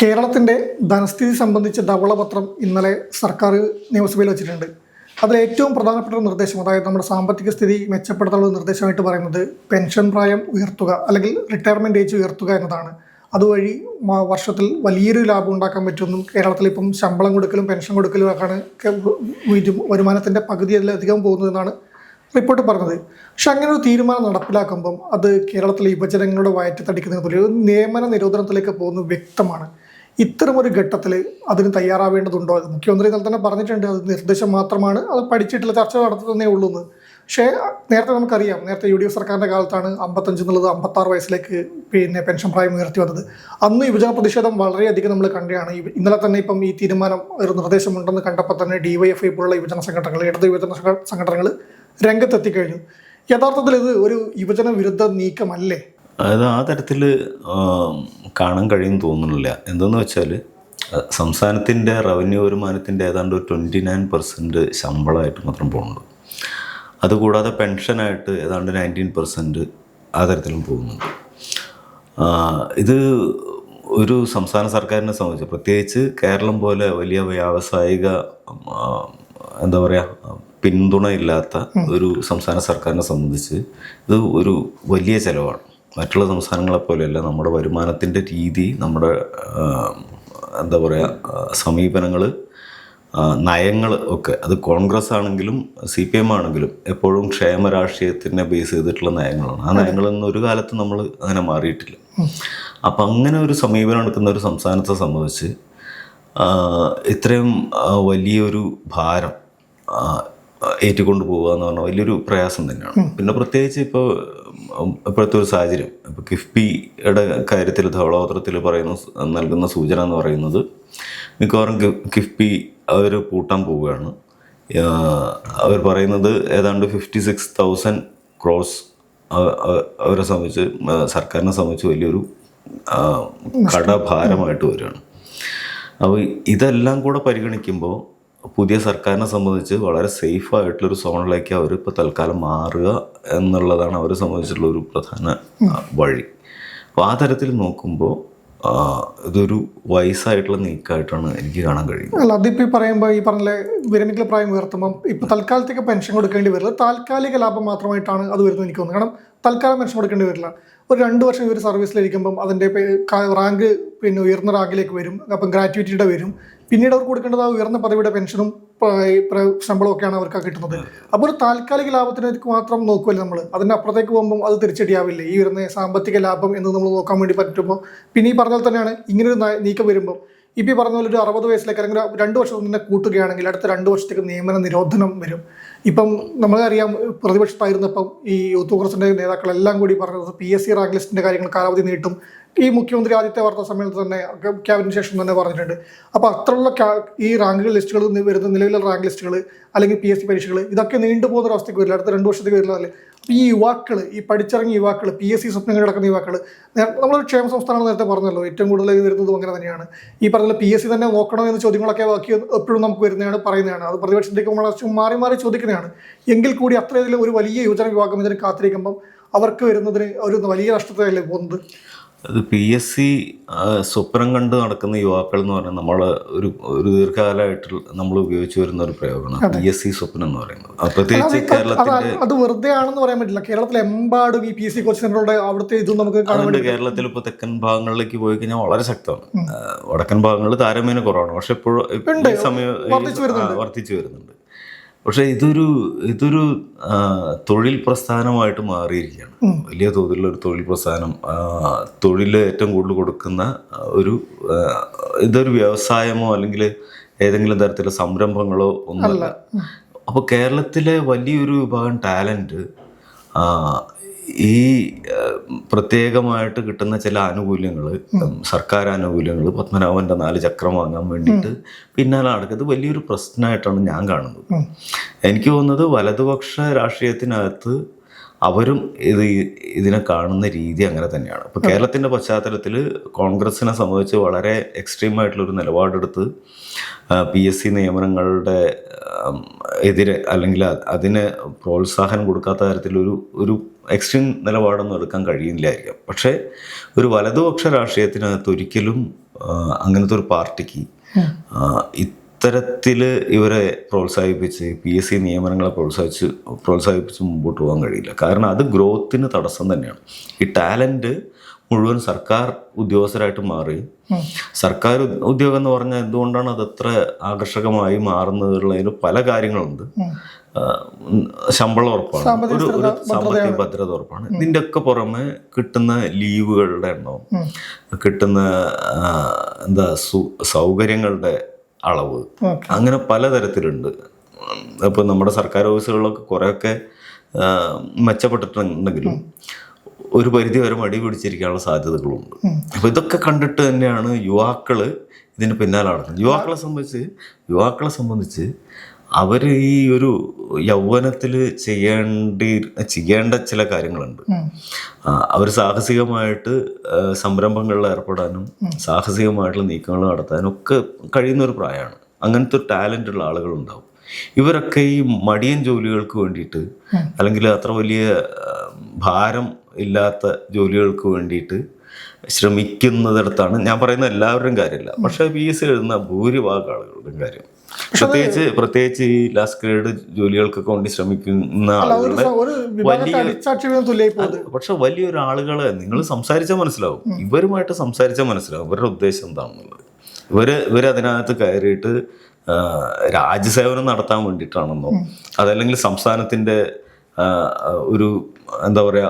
കേരളത്തിൻ്റെ ധനസ്ഥിതി സംബന്ധിച്ച ധവളപത്രം ഇന്നലെ സർക്കാർ നിയമസഭയിൽ വെച്ചിട്ടുണ്ട്. അതിൽ ഏറ്റവും പ്രധാനപ്പെട്ട ഒരു നിർദ്ദേശം, അതായത് നമ്മുടെ സാമ്പത്തിക സ്ഥിതി മെച്ചപ്പെടുത്താനുള്ള നിർദ്ദേശമായിട്ട് പറയുന്നത് പെൻഷൻ പ്രായം ഉയർത്തുക അല്ലെങ്കിൽ റിട്ടയർമെൻറ്റ് ഏജ് ഉയർത്തുക എന്നതാണ്. അതുവഴി വർഷത്തിൽ വലിയൊരു ലാഭം ഉണ്ടാക്കാൻ പറ്റുമെന്നും കേരളത്തിൽ ഇപ്പം ശമ്പളം കൊടുക്കലും പെൻഷൻ കൊടുക്കലും ഒക്കെയാണ് വരുമാനത്തിൻ്റെ പകുതിയിലധികം പോകുന്നതെന്നാണ് റിപ്പോർട്ട് പറഞ്ഞത്. പക്ഷെ അങ്ങനെ ഒരു തീരുമാനം നടപ്പിലാക്കുമ്പം അത് കേരളത്തിലെ യുവജനങ്ങളുടെ വയറ്റത്തടിക്കുന്നത് പോലെ ഒരു നിയമന നിരോധനത്തിലേക്ക് പോകുന്നത് വ്യക്തമാണ്. ഇത്തരമൊരു ഘട്ടത്തിൽ അതിന് തയ്യാറാവേണ്ടതുണ്ടോ? അത് മുഖ്യമന്ത്രി ഇന്നലെ തന്നെ പറഞ്ഞിട്ടുണ്ട്, അത് നിർദ്ദേശം മാത്രമാണ്, അത് പഠിച്ചിട്ടുള്ള ചർച്ച നടത്തുന്നേ ഉള്ളൂ എന്ന്. പക്ഷേ നേരത്തെ നമുക്കറിയാം, നേരത്തെ UDF സർക്കാരിൻ്റെ കാലത്താണ് 55 എന്നുള്ളത് 56 വയസ്സിലേക്ക് പെൻഷൻ പ്രായം ഉയർത്തി വന്നത്. അന്ന് യുവജന പ്രതിഷേധം വളരെയധികം നമ്മൾ കണ്ടതാണ്. ഇന്നലെ തന്നെ ഇപ്പം ഈ തീരുമാനം ഒരു നിർദ്ദേശമുണ്ടെന്ന് കണ്ടപ്പോൾ തന്നെ DYFI പോലുള്ള യുവജന സംഘടനകൾ, ഇടത് യുവജന സംഘടനകൾ രംഗത്തെത്തിക്കഴിഞ്ഞു. യഥാർത്ഥത്തിൽ ഇത് ഒരു യുവജന വിരുദ്ധ നീക്കമല്ലേ? അതായത് ആ തരത്തിൽ കാണാൻ കഴിയും തോന്നുന്നില്ല. എന്തെന്ന് വെച്ചാൽ സംസ്ഥാനത്തിൻ്റെ റവന്യൂ വരുമാനത്തിൻ്റെ ഏതാണ്ട് 29% ശമ്പളമായിട്ട് മാത്രം പോകുന്നുണ്ട്. അതുകൂടാതെ പെൻഷനായിട്ട് ഏതാണ്ട് 19% ആ തരത്തിലും പോകുന്നുണ്ട്. ഇത് ഒരു സംസ്ഥാന സർക്കാരിനെ സംബന്ധിച്ച്, പ്രത്യേകിച്ച് കേരളം പോലെ വലിയ വ്യാവസായിക എന്താ പറയുക പിന്തുണയില്ലാത്ത ഒരു സംസ്ഥാന സർക്കാരിനെ സംബന്ധിച്ച് ഇത് ഒരു വലിയ ചിലവാണ്. മറ്റുള്ള സംസ്ഥാനങ്ങളെ പോലെയല്ല നമ്മുടെ വരുമാനത്തിൻ്റെ രീതി, നമ്മുടെ എന്താ പറയുക സമീപനങ്ങൾ, നയങ്ങൾ ഒക്കെ, അത് കോൺഗ്രസ് ആണെങ്കിലും CPM ആണെങ്കിലും എപ്പോഴും ക്ഷേമ രാഷ്ട്രീയത്തിനെ ബേസ് ചെയ്തിട്ടുള്ള നയങ്ങളാണ്. ആ നയങ്ങളൊന്നും ഒരു കാലത്ത് നമ്മൾ അങ്ങനെ മാറിയിട്ടില്ല. അപ്പം അങ്ങനെ ഒരു സമീപനം എടുക്കുന്ന ഒരു സംസ്ഥാനത്തെ സംബന്ധിച്ച് ഇത്രയും വലിയൊരു ഭാരം ഏറ്റിക്കൊണ്ട് പോകുക എന്ന് പറഞ്ഞാൽ വലിയൊരു പ്രയാസം തന്നെയാണ്. പിന്നെ പ്രത്യേകിച്ച് ഇപ്പോഴത്തെ ഒരു സാഹചര്യം, ഇപ്പോൾ കിഫ്ബിയുടെ കാര്യത്തിൽ ധവളപത്രത്തിൽ നൽകുന്ന സൂചന എന്ന് പറയുന്നത് മിക്കവാറും കിഫ്ബി അവർ കൂട്ടാൻ പോവുകയാണ്. അവർ പറയുന്നത് ഏതാണ്ട് 56,000 crores അവരെ സംബന്ധിച്ച്, സർക്കാരിനെ സംബന്ധിച്ച് വലിയൊരു കടഭാരമായിട്ട് വരികയാണ്. അപ്പോൾ ഇതെല്ലാം കൂടെ പരിഗണിക്കുമ്പോൾ പുതിയ സർക്കാരിനെ സംബന്ധിച്ച് വളരെ സേഫായിട്ടുള്ളൊരു സോണിലേക്ക് അവർ ഇപ്പോൾ തൽക്കാലം മാറുക എന്നുള്ളതാണ് അവരെ സംബന്ധിച്ചുള്ള ഒരു പ്രധാന വഴി. അപ്പോൾ ആ തരത്തിൽ നോക്കുമ്പോൾ ഇതൊരു വയസ്സായിട്ടുള്ള നീക്കമായിട്ടാണ് എനിക്ക് കാണാൻ കഴിയുന്നത്. അല്ല, അതിപ്പോൾ ഈ പറയുമ്പോൾ ഈ പറഞ്ഞ വിരമിക്കൽ പ്രായം ഉയർത്തുമ്പം ഇപ്പോൾ തൽക്കാലത്തേക്ക് പെൻഷൻ കൊടുക്കേണ്ടി വരില്ല, താൽക്കാലിക ലാഭം മാത്രമായിട്ടാണ് അത് വരുന്നത് എനിക്ക് തോന്നുന്നു. കാരണം തൽക്കാലം പെൻഷൻ കൊടുക്കേണ്ടി വരില്ല. ഒരു 2 വർഷം ഇവർ സർവീസിലിരിക്കുമ്പം അതിൻ്റെ റാങ്ക് ഉയർന്ന റാങ്കിലേക്ക് വരും, അപ്പം ഗ്രാറ്റുവിറ്റിയുടെ വരും. പിന്നീട് അവർ കൊടുക്കേണ്ടത് ആ ഉയർന്ന പദവിയുടെ പെൻഷനും ശമ്പളവും ഒക്കെയാണ് അവർക്ക് കിട്ടുന്നത്. അപ്പോൾ ഒരു താൽക്കാലിക ലാഭത്തിനേക്ക് മാത്രം നോക്കുമല്ലോ നമ്മൾ. അതിൻ്റെ അപ്പുറത്തേക്ക് പോകുമ്പം അത് തിരിച്ചടിയാവില്ലേ? ഈ വരുന്ന സാമ്പത്തിക ലാഭം എന്ന് നമ്മൾ നോക്കാൻ വേണ്ടി പറ്റുമ്പോൾ പിന്നെ ഈ പറഞ്ഞാൽ തന്നെയാണ് ഇങ്ങനൊരു നീക്കം വരുമ്പം ഇപ്പോൾ ഈ പറഞ്ഞ പോലെ ഒരു 60 വയസ്സിലേക്ക് അല്ലെങ്കിൽ 2 വർഷം തന്നെ കൂട്ടുകയാണെങ്കിൽ അടുത്ത 2 വർഷത്തേക്ക് നിയമന നിരോധനം വരും. ഇപ്പം നമ്മളറിയാം, പ്രതിപക്ഷത്തായിരുന്നപ്പം ഈ യൂത്ത് കോൺഗ്രസിൻ്റെ നേതാക്കളെല്ലാം കൂടി പറഞ്ഞത് PSC റാങ്ക് ലിസ്റ്റിൻ്റെ കാര്യങ്ങൾ കാലാവധി നീട്ടും. ഈ മുഖ്യമന്ത്രി ആദ്യത്തെ വാർത്താ സമ്മേളനത്തിൽ തന്നെ ക്യാബിനറ്റ് ശേഷം തന്നെ പറഞ്ഞിട്ടുണ്ട്. അപ്പോൾ അത്രയുള്ള ഈ റാങ്ക് ലിസ്റ്റുകൾ വരുന്ന നിലവിലെ റാങ്ക് ലിസ്റ്റുകൾ അല്ലെങ്കിൽ PSC പരീക്ഷകൾ ഇതൊക്കെ നീണ്ടുപോകുന്ന ഒരവസ്ഥയ്ക്ക് വരില്ല, അടുത്ത 2 വർഷത്തേക്ക് വരുന്നതല്ലേ. അപ്പോൾ ഈ യുവാക്കൾ, ഈ പഠിച്ചിറങ്ങിയ യുവാക്കൾ, PSC സ്വപ്നങ്ങൾ കിടക്കുന്ന യുവാക്കൾ, നമ്മളൊരു ക്ഷേമ സംസ്ഥാനം നേരത്തെ പറഞ്ഞല്ലോ, ഏറ്റവും കൂടുതൽ വരുന്നതും അങ്ങനെ തന്നെയാണ്. ഈ പറഞ്ഞ PSC തന്നെ നോക്കണോ എന്ന ചോദ്യങ്ങളൊക്കെ ബാക്കി എപ്പോഴും നമുക്ക് വരുന്നതാണ്, പറയുന്നതാണ്. അത് പ്രതിപക്ഷത്തേക്ക് മാറി മാറി ചോദിക്കുന്നതാണ്. എങ്കിൽ കൂടി അത്രയധികം ഒരു വലിയ യുവജന വിഭാഗം ഇതിന് കാത്തിരിക്കുമ്പം അവർക്ക് വരുന്നതിന് ഒരു വലിയ നഷ്ടത്തിലല്ലേ പോകുന്നത്. അത് PSC സ്വപ്നം കണ്ട് നടക്കുന്ന യുവാക്കൾ എന്ന് പറഞ്ഞാൽ നമ്മൾ ഒരു ദീർഘകാലമായിട്ട് നമ്മൾ ഉപയോഗിച്ച് വരുന്ന ഒരു പ്രയോഗമാണ് PSC സ്വപ്നം എന്ന് പറയുന്നത്. പ്രത്യേകിച്ച് കേരളത്തിന്റെ അത് വെറുതെ ആണെന്ന് പറയാൻ പറ്റില്ല. കേരളത്തിലെമ്പാടും ഈ PSC കോച്ചിങ് സെന്ററുകളുടെ അവിടുത്തെ ഇതും നമുക്ക് കാണുന്നുണ്ട്. കേരളത്തിൽ ഇപ്പോൾ തെക്കൻ ഭാഗങ്ങളിലേക്ക് പോയി കഴിഞ്ഞാൽ വളരെ ശക്തമാണ്. വടക്കൻ ഭാഗങ്ങളിൽ താരതമ്യേന കുറവാണ്, പക്ഷെ ഇപ്പോഴും ഈ സമയം വർദ്ധിച്ചു വരുന്നുണ്ട്. പക്ഷേ ഇതൊരു തൊഴിൽ പ്രസ്ഥാനമായിട്ട് മാറിയിരിക്കുകയാണ്. വലിയ തോതിലുള്ള ഒരു തൊഴിൽ പ്രസ്ഥാനം, തൊഴിൽ ഏറ്റവും കൂടുതൽ കൊടുക്കുന്ന ഇതൊരു വ്യവസായമോ അല്ലെങ്കിൽ ഏതെങ്കിലും തരത്തിലുള്ള സംരംഭങ്ങളോ ഒന്നുമല്ല. അപ്പോൾ കേരളത്തിലെ വലിയൊരു വിഭാഗം ടാലൻറ്റ് ഈ പ്രത്യേകമായിട്ട് കിട്ടുന്ന ചില ആനുകൂല്യങ്ങൾ, സർക്കാർ ആനുകൂല്യങ്ങൾ, പത്മനാഭൻ്റെ 4 ചക്രം വാങ്ങാൻ വേണ്ടിയിട്ട് പിന്നാലെ നടക്കുന്നത് വലിയൊരു പ്രശ്നമായിട്ടാണ് ഞാൻ കാണുന്നത്. എനിക്ക് തോന്നുന്നത് വലതുപക്ഷ രാഷ്ട്രീയത്തിനകത്ത് അവരും ഇതിനെ കാണുന്ന രീതി അങ്ങനെ തന്നെയാണ്. ഇപ്പോൾ കേരളത്തിൻ്റെ പശ്ചാത്തലത്തിൽ കോൺഗ്രസിനെ സംബന്ധിച്ച് വളരെ എക്സ്ട്രീമായിട്ടുള്ളൊരു നിലപാടെടുത്ത് PSC നിയമനങ്ങളുടെ എതിരെ അല്ലെങ്കിൽ അതിന് പ്രോത്സാഹനം കൊടുക്കാത്ത തരത്തിലൊരു എക്സ്ട്രീം നിലപാടൊന്നും എടുക്കാൻ കഴിയില്ലായിരിക്കാം. പക്ഷേ ഒരു വലതുപക്ഷ രാഷ്ട്രീയത്തിനകത്ത് ഒരിക്കലും അങ്ങനത്തെ ഒരു പാർട്ടിക്ക് ഇത്തരത്തിൽ ഇവരെ പ്രോത്സാഹിപ്പിച്ച് PSC നിയമനങ്ങളെ പ്രോത്സാഹിപ്പിച്ച് മുമ്പോട്ട് പോകാൻ കഴിയില്ല. കാരണം അത് ഗ്രോത്തിന് തടസ്സം തന്നെയാണ്. ഈ ടാലൻറ്റ് മുഴുവൻ സർക്കാർ ഉദ്യോഗസ്ഥരായിട്ട് മാറി. സർക്കാർ ഉദ്യോഗം എന്ന് പറഞ്ഞാൽ എന്തുകൊണ്ടാണ് അതത്ര ആകർഷകമായി മാറുന്നതിനുള്ളതിന് പല കാര്യങ്ങളുണ്ട്. ശമ്പളം ഉറപ്പാണ്, ഒരു സാമ്പത്തിക ഭദ്രത ഉറപ്പാണ്. ഇതിൻ്റെ ഒക്കെ പുറമെ കിട്ടുന്ന ലീവുകളുടെ എണ്ണവും കിട്ടുന്ന സൗകര്യങ്ങളുടെ അളവ്, അങ്ങനെ പലതരത്തിലുണ്ട്. ഇപ്പോൾ നമ്മുടെ സർക്കാർ ഓഫീസുകളിലൊക്കെ കുറേയൊക്കെ മെച്ചപ്പെട്ടിട്ടുണ്ടെങ്കിലും ഒരു പരിധി വരെ മടി പിടിച്ചിരിക്കാനുള്ള സാധ്യതകളുണ്ട്. അപ്പോൾ ഇതൊക്കെ കണ്ടിട്ട് തന്നെയാണ് യുവാക്കൾ ഇതിന് പിന്നാലെ നടക്കുന്നത്. യുവാക്കളെ സംബന്ധിച്ച് അവർ ഈ ഒരു യൗവനത്തിൽ ചെയ്യേണ്ട ചില കാര്യങ്ങളുണ്ട്. അവർ സാഹസികമായിട്ട് സംരംഭങ്ങളിൽ ഏർപ്പെടാനും സാഹസികമായിട്ടുള്ള നീക്കങ്ങൾ നടത്താനും ഒക്കെ കഴിയുന്ന ഒരു പ്രായമാണ്. അങ്ങനത്തെ ഒരു ടാലൻ്റ് ഉള്ള ആളുകളുണ്ടാവും. ഇവരൊക്കെ ഈ മടിയൻ ജോലികൾക്ക് വേണ്ടിയിട്ട് അല്ലെങ്കിൽ അത്ര വലിയ ഭാരം ഇല്ലാത്ത ജോലികൾക്ക് വേണ്ടിയിട്ട് ശ്രമിക്കുന്നിടത്താണ് ഞാൻ പറയുന്ന എല്ലാവരുടെയും കാര്യമില്ല, പക്ഷേ PSC എഴുതുന്ന ഭൂരിഭാഗം ആളുകളുടെയും കാര്യം. പ്രത്യേകിച്ച് ഈ ലാസ്റ്റ് ഗ്രേഡ് ജോലികൾക്കൊക്കെ വേണ്ടി ശ്രമിക്കുന്ന ആളുകളുടെ പക്ഷെ വലിയൊരു ആളുകളെ നിങ്ങൾ സംസാരിച്ചാൽ മനസ്സിലാവും, ഇവരുമായിട്ട് സംസാരിച്ചാൽ മനസ്സിലാവും ഇവരുടെ ഉദ്ദേശം എന്താണെന്നുള്ളത്. ഇവരതിനകത്ത് കയറിയിട്ട് രാജ്യസേവനം നടത്താൻ വേണ്ടിയിട്ടാണെന്നോ അതല്ലെങ്കിൽ സംസ്ഥാനത്തിൻ്റെ ഒരു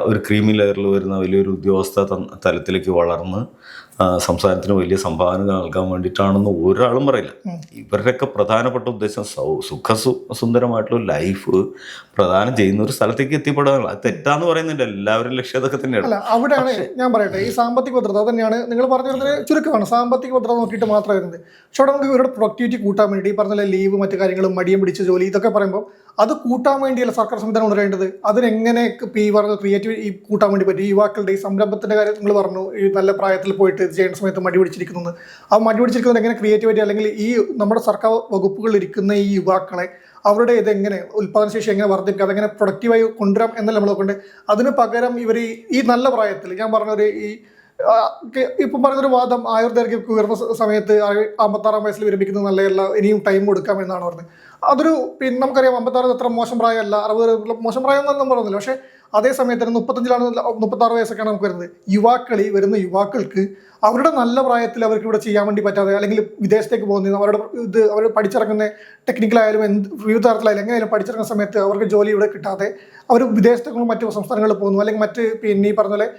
ഒരു ക്രീമി ലെയറിൽ വരുന്ന വലിയൊരു ഉദ്യോഗസ്ഥ തലത്തിലേക്ക് വളർന്ന് സംസ്ഥാനത്തിന് വലിയ സംഭാവന നൽകാൻ വേണ്ടിയിട്ടാണെന്ന് ഒരാളും പറയില്ല. ഇവരുടെയൊക്കെ പ്രധാനപ്പെട്ട ഉദ്ദേശം സുന്ദരമായിട്ടുള്ള ലൈഫ് പ്രദാനം ചെയ്യുന്ന ഒരു സ്ഥലത്തേക്ക് എത്തിപ്പെടാനുള്ള. അത് തെറ്റാന്ന് പറയുന്നുണ്ട്, എല്ലാവരും ലക്ഷ്യം അതൊക്കെ തന്നെയാണ്. അവിടെയാണ് ഞാൻ പറയട്ടെ, ഈ സാമ്പത്തിക ഭദ്രത തന്നെയാണ് നിങ്ങൾ പറഞ്ഞു വരുന്നത്. ചുരുക്കമാണ് സാമ്പത്തിക ഭദ്രത നോക്കിയിട്ട് മാത്രം വരുന്നത്. പക്ഷെ അവിടെ നമുക്ക് ഇവരുടെ പ്രൊഡക്ടിവിറ്റി കൂട്ടാൻ വേണ്ടി ഈ പറഞ്ഞ ലീവ് മറ്റു കാര്യങ്ങളും മടിയം പിടിച്ച ജോലി ഇതൊക്കെ പറയുമ്പോൾ അത് കൂട്ടാൻ വേണ്ടിയല്ല സർക്കാർ സംവിധാനം ഉണരേണ്ടത്. അതിനെങ്ങനെ ഈ പറഞ്ഞ ക്രിയേറ്റീവ് ഈ കൂട്ടാൻ വേണ്ടി പറ്റും? യുവാക്കളുടെ ഈ സംരംഭത്തിന്റെ കാര്യം നിങ്ങൾ പറഞ്ഞു, ഈ നല്ല പ്രായത്തിൽ പോയിട്ട് ചെയ്യേണ്ട സമയത്ത് മടി പിടിച്ചിരിക്കുന്നത്. ആ മടി പിടിച്ചിരിക്കുന്നത് എങ്ങനെ ക്രിയേറ്റിവിറ്റി അല്ലെങ്കിൽ ഈ നമ്മുടെ സർക്കാർ വകുപ്പുകളിൽ ഇരിക്കുന്ന ഈ യുവാക്കളെ അവരുടെ ഇതെങ്ങനെ ഉൽപ്പാദനശേഷി എങ്ങനെ വർദ്ധിപ്പിക്കുക, അതെങ്ങനെ പ്രൊഡക്റ്റീവായി കൊണ്ടുവരാം എന്നല്ല നമ്മൾ നോക്കേണ്ടത്. അതിന് പകരം ഇവർ ഈ നല്ല പ്രായത്തിൽ ഞാൻ പറഞ്ഞൊരു ഈ ഇപ്പം പറഞ്ഞൊരു വാദം ആയുർദൈർഘ്യം ഉയർന്ന സമയത്ത് 56 വയസ്സിൽ വിരമിക്കുന്നത് നല്ലതല്ല, ഇനിയും ടൈം കൊടുക്കാം എന്നാണ് പറഞ്ഞത്. അതൊരു പിന്നെ നമുക്കറിയാം 56 അത്ര മോശം പ്രായമല്ല, 60 മോശം പ്രായം എന്നൊന്നും പറയുന്നില്ല. പക്ഷേ അതേ സമയത്ത് തന്നെ 36 വയസ്സൊക്കെയാണ് നമുക്ക് വരുന്നത്. വരുന്ന യുവാക്കൾക്ക് അവരുടെ നല്ല പ്രായത്തിൽ അവർക്ക് ഇവിടെ ചെയ്യാൻ വേണ്ടി പറ്റാതെ അല്ലെങ്കിൽ വിദേശത്തേക്ക് പോകുന്നത് അവർ പഠിച്ചിറങ്ങുന്ന ടെക്നിക്കലായാലും വിവിധ തരത്തിലായാലും എങ്ങനെയായാലും പഠിച്ചിറങ്ങുന്ന സമയത്ത് അവർക്ക് ജോലി ഇവിടെ കിട്ടാതെ അവർ വിദേശത്തേക്കും മറ്റു സംസ്ഥാനങ്ങളിൽ പോകുന്നു. അല്ലെങ്കിൽ മറ്റ് പിന്നെ ഈ പറഞ്ഞ പോലെ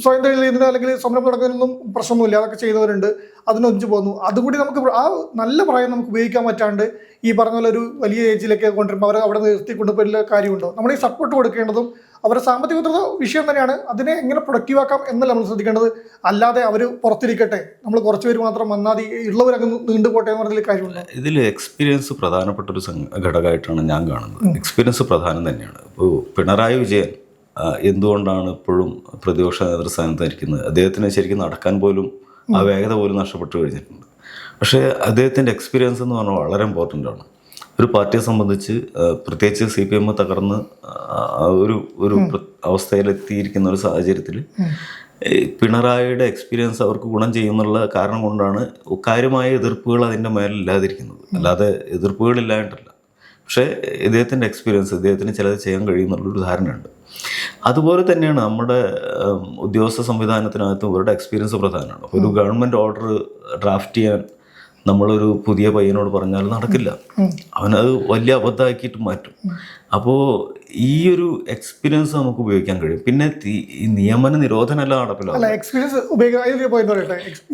സ്വയം തൊഴിൽ അല്ലെങ്കിൽ സംരംഭം തുടങ്ങുന്നതിനൊന്നും പ്രശ്നമൊന്നുമില്ല, അതൊക്കെ ചെയ്തവരുണ്ട്, അതിനൊഞ്ചു പോകുന്നു. അതുകൂടി നമുക്ക് ആ നല്ല പ്രായം നമുക്ക് ഉപയോഗിക്കാൻ പറ്റാണ്ട് ഈ പറഞ്ഞ പോലെ ഒരു വലിയ ഏജിലേക്ക് കൊണ്ടുവരുമ്പോൾ അവർ അവിടെ നിർത്തി കൊണ്ടുപോയി കാര്യമുണ്ടോ? നമ്മൾ ഈ സപ്പോർട്ട് കൊടുക്കേണ്ടതും അവരുടെ സാമ്പത്തിക ഭദ്രത വിഷയം തന്നെയാണ്. അതിനെ എങ്ങനെ പ്രൊഡക്റ്റീവ് ആക്കാം എന്നല്ല നമ്മൾ ശ്രദ്ധിക്കേണ്ടത്. അല്ലാതെ അവർ പുറത്തിരിക്കട്ടെ, നമ്മൾ കുറച്ച് പേര് മാത്രം വന്നാൽ ഉള്ളവരങ്ങ് നീണ്ടുപോട്ടെ എന്ന് പറഞ്ഞതിൽ കാര്യമുണ്ട്. ഇതിൽ എക്സ്പീരിയൻസ് പ്രധാനപ്പെട്ട ഒരു ഘടകമായിട്ടാണ് ഞാൻ കാണുന്നത്. എക്സ്പീരിയൻസ് പ്രധാനം തന്നെയാണ്. ഇപ്പോൾ പിണറായി വിജയൻ എന്തുകൊണ്ടാണ് ഇപ്പോഴും പ്രതിപക്ഷ നേതൃസ്ഥാനത്തായിരിക്കുന്നത്? അദ്ദേഹത്തിന് ശരിക്കും നടക്കാൻ പോലും ആ വേഗത പോലും നഷ്ടപ്പെട്ടു കഴിഞ്ഞിട്ടുണ്ട്. പക്ഷേ അദ്ദേഹത്തിൻ്റെ എക്സ്പീരിയൻസ് എന്ന് പറഞ്ഞാൽ വളരെ ഇമ്പോർട്ടൻ്റ് ആണ്. ഒരു പാർട്ടിയെ സംബന്ധിച്ച് പ്രത്യേകിച്ച് CPM തകർന്ന് ഒരു അവസ്ഥയിലെത്തിയിരിക്കുന്ന ഒരു സാഹചര്യത്തിൽ പിണറായിയുടെ എക്സ്പീരിയൻസ് അവർക്ക് ഗുണം ചെയ്യുന്നുള്ള കാരണം കൊണ്ടാണ് കാര്യമായ എതിർപ്പുകൾ അതിൻ്റെ മേലില്ലാതിരിക്കുന്നത്. അല്ലാതെ എതിർപ്പുകളില്ലായിട്ടല്ല. പക്ഷേ ഇദ്ദേഹത്തിൻ്റെ എക്സ്പീരിയൻസ്, ഇദ്ദേഹത്തിന് ചിലത് ചെയ്യാൻ കഴിയുമെന്നുള്ളൊരു ധാരണയുണ്ട്. അതുപോലെ തന്നെയാണ് നമ്മുടെ ഉദ്യോഗസ്ഥ സംവിധാനത്തിനകത്തും ഇവരുടെ എക്സ്പീരിയൻസ് പ്രധാനമാണ്. അപ്പോൾ ഒരു ഗവൺമെൻറ് ഓർഡർ ഡ്രാഫ്റ്റ് ചെയ്യാൻ നമ്മളൊരു പുതിയ പയ്യനോട് പറഞ്ഞാൽ നടക്കില്ല, അവനത് വലിയ അബദ്ധമാക്കിയിട്ട് മാറ്റും. അപ്പോൾ ഈ ഒരു എക്സ്പീരിയൻസ് നമുക്ക് ഉപയോഗിക്കാൻ കഴിയും. പിന്നെ ഈ നിയമന നിരോധനമല്ല നടപ്പില്ല. എക്സ്പീരിയൻസ്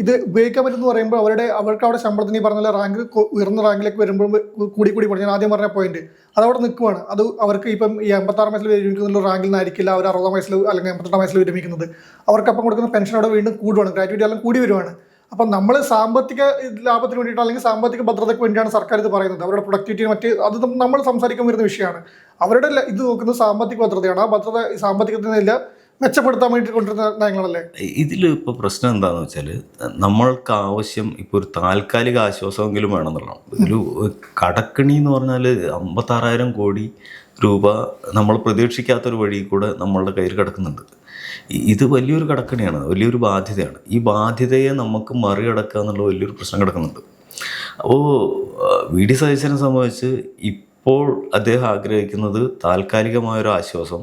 ഇത് ഉപയോഗിക്കാൻ പറ്റുമെന്ന് പറയുമ്പോൾ അവർക്ക് അവിടെ ശമ്പളത്തിന് പറഞ്ഞ റാങ്ക് ഉയർന്ന റാങ്കിലേക്ക് വരുമ്പോൾ കൂടി ഞാൻ ആദ്യം പറഞ്ഞ പോയിന്റ് അതവിടെ നിൽക്കുവാണ്. അത് അവർക്ക് ഇപ്പം ഈ 56 വയസ്സിൽ വിരമിക്കുന്ന റാങ്കിൽ നിന്നായിരിക്കില്ല അവർ 60 വയസ്സിൽ അല്ലെങ്കിൽ 58 വയസ്സിൽ വിരമിക്കുന്നത്. അവർക്കപ്പം കൊടുക്കുന്ന പെൻഷൻ അവിടെ വീണ്ടും കൂടുവാണ്, ഗ്രാറ്റുവിറ്റി എല്ലാം കൂടി വരുവാണ്. അപ്പം നമ്മൾ സാമ്പത്തിക ലാഭത്തിന് വേണ്ടിയിട്ട് അല്ലെങ്കിൽ സാമ്പത്തിക ഭദ്രതയ്ക്ക് വേണ്ടിയാണ് സർക്കാർ ഇത് പറയുന്നത്. അവരുടെ പ്രൊഡക്ടിവിറ്റി അത് നമ്മൾ സംസാരിക്കാൻ വരുന്ന വിഷയമാണ്. അവരുടെ ഇത് നോക്കുന്നത് സാമ്പത്തിക ഭദ്രതയാണ്. ആ ഭദ്രത സാമ്പത്തികത്തിനില്ല മെച്ചപ്പെടുത്താൻ വേണ്ടി കൊണ്ടുവരുന്ന നയങ്ങളല്ലേ. ഇതിൽ ഇപ്പോൾ പ്രശ്നം എന്താണെന്ന് വെച്ചാൽ നമ്മൾക്ക് ആവശ്യം ഇപ്പോൾ ഒരു താൽക്കാലിക ആശ്വാസമെങ്കിലും വേണമെന്നുള്ളതാണ്. ഇതിൽ കടക്കണി എന്ന് പറഞ്ഞാൽ 56,000 കോടി രൂപ നമ്മൾ പ്രതീക്ഷിക്കാത്തൊരു വഴി കൂടെ നമ്മളുടെ കയ്യിൽ കിടക്കുന്നുണ്ട്. ഇത് വലിയൊരു കടക്കണിയാണ്, വലിയൊരു ബാധ്യതയാണ്. ഈ ബാധ്യതയെ നമുക്ക് മറികടക്കുക എന്നുള്ള വലിയൊരു പ്രശ്നം കിടക്കുന്നുണ്ട്. അപ്പോൾ വി ഡി സതീശനെ സംബന്ധിച്ച് ഇപ്പോൾ അദ്ദേഹം ആഗ്രഹിക്കുന്നത് താൽക്കാലികമായൊരു ആശ്വാസം,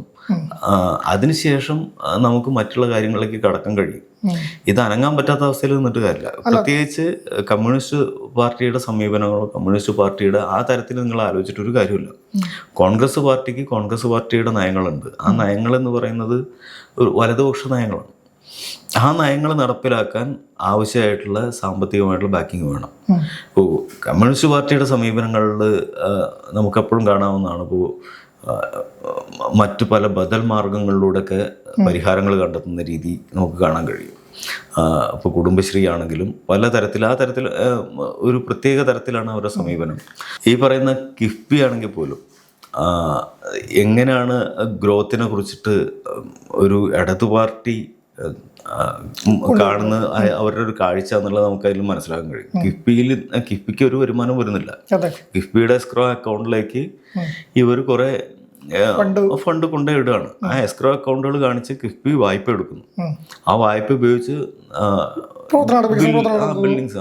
അതിനുശേഷം നമുക്ക് മറ്റുള്ള കാര്യങ്ങളിലേക്ക് കടക്കാൻ കഴിയും. ഇത് അനങ്ങാൻ പറ്റാത്ത അവസ്ഥയിൽ നിന്നിട്ട് കാര്യമില്ല. പ്രത്യേകിച്ച് കമ്മ്യൂണിസ്റ്റ് പാർട്ടിയുടെ സമീപനങ്ങളോ കമ്മ്യൂണിസ്റ്റ് പാർട്ടിയുടെ ആ തരത്തിൽ നിങ്ങൾ ആലോചിച്ചിട്ടൊരു കാര്യമില്ല. കോൺഗ്രസ് പാർട്ടിയുടെ നയങ്ങളുണ്ട്. ആ നയങ്ങളെന്ന് പറയുന്നത് ഒരു വലതുപക്ഷ നയങ്ങളാണ്. ആ നയങ്ങൾ നടപ്പിലാക്കാൻ ആവശ്യമായിട്ടുള്ള സാമ്പത്തികമായിട്ടുള്ള ബാക്കിങ് വേണം. ഇപ്പോൾ കമ്മ്യൂണിസ്റ്റ് പാർട്ടിയുടെ സമീപനങ്ങളിൽ നമുക്കെപ്പോഴും കാണാവുന്നതാണ്. ഇപ്പോൾ മറ്റു പല ബദൽ മാർഗങ്ങളിലൂടെയൊക്കെ പരിഹാരങ്ങൾ കണ്ടെത്തുന്ന രീതി നമുക്ക് കാണാൻ കഴിയും. ഇപ്പോൾ കുടുംബശ്രീ ആണെങ്കിലും പല തരത്തിൽ ആ തരത്തിൽ ഒരു പ്രത്യേക തരത്തിലാണ് അവരുടെ സമീപനം. ഈ പറയുന്ന കിഫ്ബി ആണെങ്കിൽ പോലും എങ്ങനെയാണ് ഗ്രോത്തിനെ കുറിച്ചിട്ട് ഒരു ഇടതു പാർട്ടി കാണുന്ന അവരുടെ ഒരു കാഴ്ച എന്നുള്ളത് നമുക്ക് അതിൽ മനസ്സിലാക്കാൻ കഴിയും. കിഫ്ബിക്ക് ഒരു വരുമാനം വരുന്നില്ല. കിഫ്ബിയുടെ എസ്ക്രോ അക്കൗണ്ടിലേക്ക് ഇവർ കുറെ ഫണ്ട് കൊണ്ടുപോയിടുകയാണ്. ആ എസ്ക്രോ അക്കൗണ്ടുകൾ കാണിച്ച് കിഫ്ബി വായ്പ എടുക്കുന്നു. ആ വായ്പ ഉപയോഗിച്ച് ബിൽഡിങ്സ്